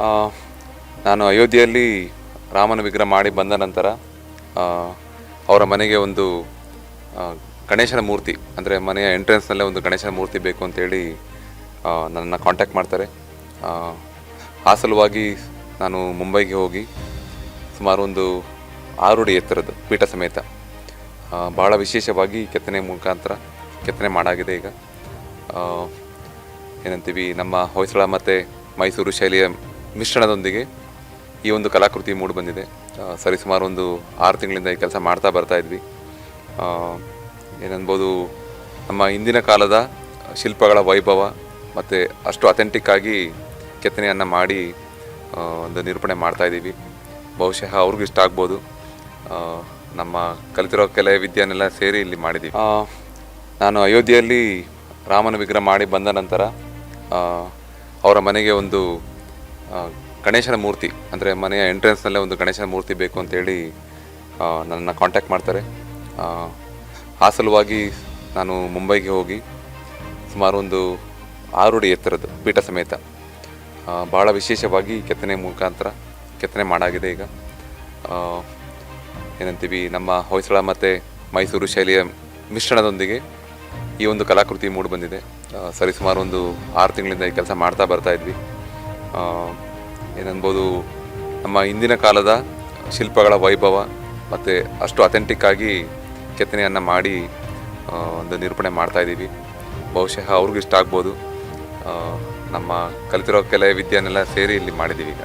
ಆ, ನಾನು ಅಯೋಧ್ಯೆಯಲ್ಲಿ ರಾಮನ ವಿಗ್ರಹ ಮಾಡಿ ಬಂದ ನಂತರ ಆ, ಅವರ ಮನೆಗೆ ಒಂದು ಆ, ಗಣೇಶನ ಮೂರ್ತಿ ಅಂದರೆ ಮನೆಯ ಎಂಟ್ರೆನ್ಸ್ನಲ್ಲೇ ಒಂದು ಗಣೇಶನ ಮೂರ್ತಿ ಬೇಕು ಅಂತೇಳಿ ನನ್ನನ್ನು ಕಾಂಟ್ಯಾಕ್ಟ್ ಮಾಡ್ತಾರೆ. ಆ ಸಲುವಾಗಿ ನಾನು ಮುಂಬೈಗೆ ಹೋಗಿ ಸುಮಾರು ಒಂದು 6 ಅಡಿ ಎತ್ತರದ್ದು ಪೀಠ ಸಮೇತ ಭಾಳ ವಿಶೇಷವಾಗಿ ಕೆತ್ತನೆ ಮುಖಾಂತರ ಕೆತ್ತನೆ ಮಾಡಾಗಿದೆ. ಈಗ ಏನಂತೀವಿ, ನಮ್ಮ ಹೊಯ್ಸಳ ಮತ್ತು ಮೈಸೂರು ಶೈಲಿಯ ಮಿಶ್ರಣದೊಂದಿಗೆ ಈ ಒಂದು ಕಲಾಕೃತಿ ಮೂಡಿ ಬಂದಿದೆ. ಸರಿಸುಮಾರು ಒಂದು 6 ತಿಂಗಳಿಂದ ಈ ಕೆಲಸ ಮಾಡ್ತಾ ಬರ್ತಾ ಇದ್ವಿ. ಏನನ್ಬೋದು, ನಮ್ಮ ಹಿಂದಿನ ಕಾಲದ ಶಿಲ್ಪಗಳ ವೈಭವ ಮತ್ತು ಅಷ್ಟು ಅಥೆಂಟಿಕ್ಕಾಗಿ ಕೆತ್ತನೆಯನ್ನು ಮಾಡಿ ಒಂದು ನಿರೂಪಣೆ ಮಾಡ್ತಾಯಿದ್ದೀವಿ. ಬಹುಶಃ ಅವ್ರಿಗೂ ಇಷ್ಟ ಆಗ್ಬೋದು. ನಮ್ಮ ಕಲಿತಿರೋ ಕಲೆ ವಿದ್ಯೆಯನ್ನೆಲ್ಲ ಸೇರಿ ಇಲ್ಲಿ ಮಾಡಿದ್ದೀವಿ. ನಾನು ಅಯೋಧ್ಯೆಯಲ್ಲಿ ರಾಮನ ವಿಗ್ರಹ ಮಾಡಿ ಬಂದ ನಂತರ ಅವರ ಮನೆಗೆ ಒಂದು ಗಣೇಶನ ಮೂರ್ತಿ ಅಂದರೆ ಮನೆಯ ಎಂಟ್ರೆನ್ಸ್ನಲ್ಲೇ ಒಂದು ಗಣೇಶನ ಮೂರ್ತಿ ಬೇಕು ಅಂತೇಳಿ ನನ್ನನ್ನು ಕಾಂಟ್ಯಾಕ್ಟ್ ಮಾಡ್ತಾರೆ. ಆ ಸಲುವಾಗಿ ನಾನು ಮುಂಬೈಗೆ ಹೋಗಿ ಸುಮಾರು ಒಂದು 6 ಅಡಿ ಎತ್ತರದ್ದು ಪೀಠ ಸಮೇತ ಭಾಳ ವಿಶೇಷವಾಗಿ ಕೆತ್ತನೆ ಮುಖಾಂತರ ಕೆತ್ತನೆ ಮಾಡಾಗಿದೆ. ಈಗ ಏನಂತೀವಿ, ನಮ್ಮ ಹೊಯ್ಸಳ ಮತ್ತು ಮೈಸೂರು ಶೈಲಿಯ ಮಿಶ್ರಣದೊಂದಿಗೆ ಈ ಒಂದು ಕಲಾಕೃತಿ ಮೂಡಿ ಬಂದಿದೆ. ಸರಿಸುಮಾರು ಒಂದು 6 ತಿಂಗಳಿಂದ ಈ ಕೆಲಸ ಮಾಡ್ತಾ ಬರ್ತಾ ಇದ್ವಿ. ಏನನ್ಬೋದು, ನಮ್ಮ ಹಿಂದಿನ ಕಾಲದ ಶಿಲ್ಪಗಳ ವೈಭವ ಮತ್ತು ಅಷ್ಟು ಅಥೆಂಟಿಕ್ಕಾಗಿ ಕೆತ್ತನೆಯನ್ನು ಮಾಡಿ ಒಂದು ನಿರೂಪಣೆ ಮಾಡ್ತಾಯಿದ್ದೀವಿ. ಬಹುಶಃ ಅವ್ರಿಗೂ ಇಷ್ಟ ಆಗ್ಬೋದು. ನಮ್ಮ ಕಲಿತಿರೋ ಕಲೆ ವಿದ್ಯೆಯನ್ನೆಲ್ಲ ಸೇರಿ ಇಲ್ಲಿ ಮಾಡಿದ್ದೀವಿ ಈಗ.